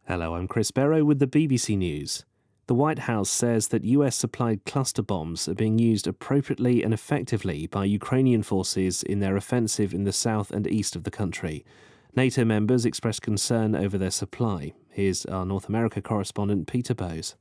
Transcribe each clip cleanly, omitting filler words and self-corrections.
Hello, I'm Chris Barrow with the BBC News. The White House says that US-supplied cluster bombs are being used appropriately and effectively by Ukrainian forces in their offensive in the south and east of the country. NATO members expressed concern over their supply. Here's our North America correspondent Peter Bowes.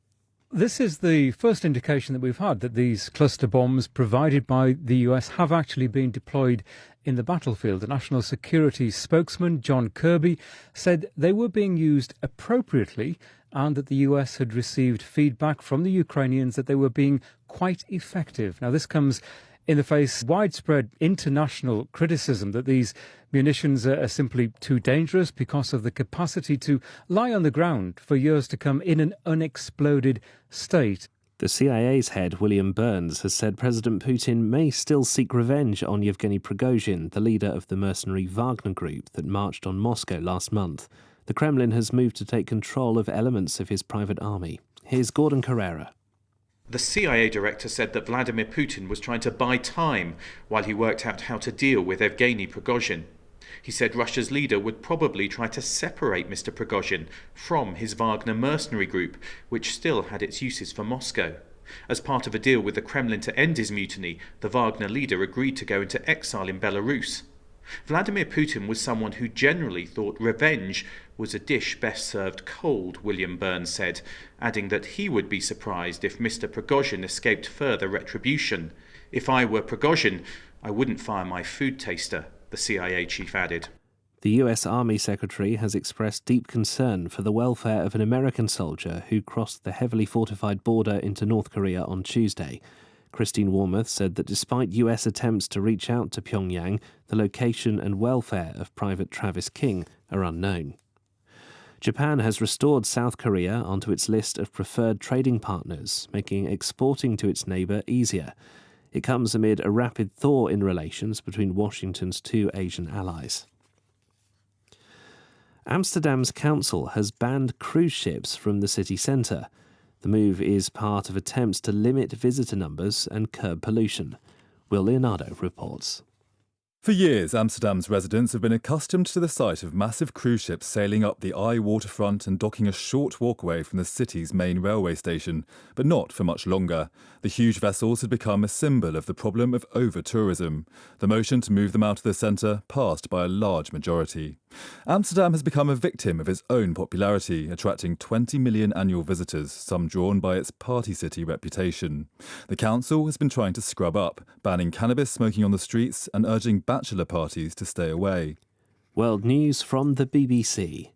This is the first indication that we've had that these cluster bombs provided by the US have actually been deployed in the battlefield. The National Security spokesman, John Kirby, said they were being used appropriately and that the US had received feedback from the Ukrainians that they were being quite effective. Now, this comes in the face of widespread international criticism that these munitions are simply too dangerous because of the capacity to lie on the ground for years to come in an unexploded state. The CIA's head, William Burns, has said President Putin may still seek revenge on Yevgeny Prigozhin, the leader of the mercenary Wagner group that marched on Moscow last month. The Kremlin has moved to take control of elements of his private army. Here's Gordon Carrera. The CIA director said that Vladimir Putin was trying to buy time while he worked out how to deal with Evgeny Prigozhin. He said Russia's leader would probably try to separate Mr. Prigozhin from his Wagner mercenary group, which still had its uses for Moscow. As part of a deal with the Kremlin to end his mutiny, the Wagner leader agreed to go into exile in Belarus. Vladimir Putin was someone who generally thought revenge was a dish best served cold, William Burns said, adding that he would be surprised if Mr. Prigozhin escaped further retribution. If I were Prigozhin, I wouldn't fire my food taster, the CIA chief added. The US Army Secretary has expressed deep concern for the welfare of an American soldier who crossed the heavily fortified border into North Korea on Tuesday. Christine Wormuth said that despite US attempts to reach out to Pyongyang, the location and welfare of Private Travis King are unknown. Japan has restored South Korea onto its list of preferred trading partners, making exporting to its neighbour easier. It comes amid a rapid thaw in relations between Washington's two Asian allies. Amsterdam's council has banned cruise ships from the city centre. The move is part of attempts to limit visitor numbers and curb pollution. Will Leonardo reports. For years, Amsterdam's residents have been accustomed to the sight of massive cruise ships sailing up the Eye waterfront and docking a short walkway from the city's main railway station, but not for much longer. The huge vessels had become a symbol of the problem of over-tourism. The motion to move them out of the centre passed by a large majority. Amsterdam has become a victim of its own popularity, attracting 20 million annual visitors, some drawn by its party city reputation. The council has been trying to scrub up, banning cannabis smoking on the streets and urging bachelor parties to stay away. World news from the BBC.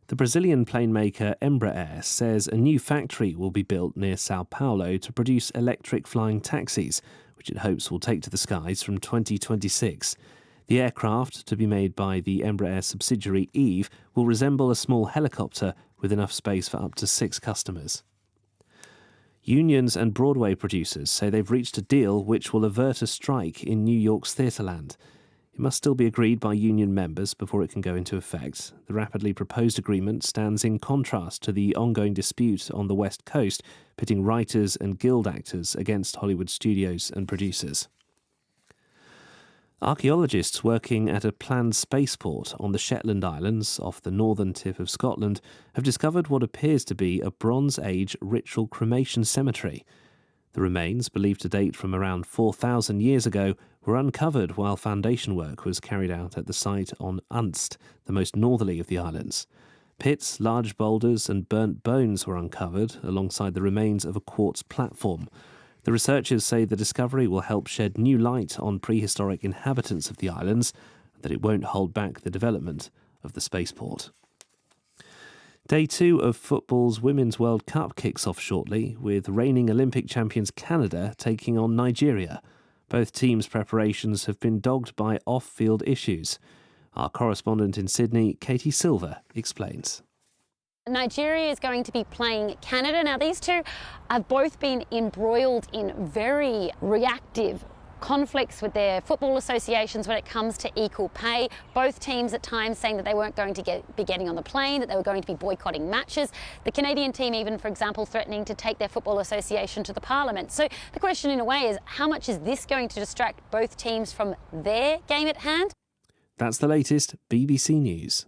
The Brazilian plane maker Embraer says a new factory will be built near Sao Paulo to produce electric flying taxis, which it hopes will take to the skies from 2026. The aircraft, to be made by the Embraer subsidiary Eve, will resemble a small helicopter with enough space for up to 6 customers. Unions and Broadway producers say they've reached a deal which will avert a strike in New York's Theatreland. It must still be agreed by union members before it can go into effect. The rapidly proposed agreement stands in contrast to the ongoing dispute on the West Coast, pitting writers and guild actors against Hollywood studios and producers. Archaeologists working at a planned spaceport on the Shetland Islands off the northern tip of Scotland have discovered what appears to be a Bronze Age ritual cremation cemetery. The remains, believed to date from around 4,000 years ago, were uncovered while foundation work was carried out at the site on Unst, the most northerly of the islands. Pits, large boulders and burnt bones were uncovered alongside the remains of a quartz platform. The researchers say the discovery will help shed new light on prehistoric inhabitants of the islands and that it won't hold back the development of the spaceport. Day 2 of football's Women's World Cup kicks off shortly, with reigning Olympic champions Canada taking on Nigeria. Both teams' preparations have been dogged by off-field issues. Our correspondent in Sydney, Katie Silver, explains. Nigeria is going to be playing Canada. Now, these two have both been embroiled in very reactive conflicts with their football associations when it comes to equal pay. Both teams at times saying that they weren't going to be getting on the plane, that they were going to be boycotting matches. The Canadian team even, for example, threatening to take their football association to the parliament. So the question in a way is, how much is this going to distract both teams from their game at hand? That's the latest BBC News.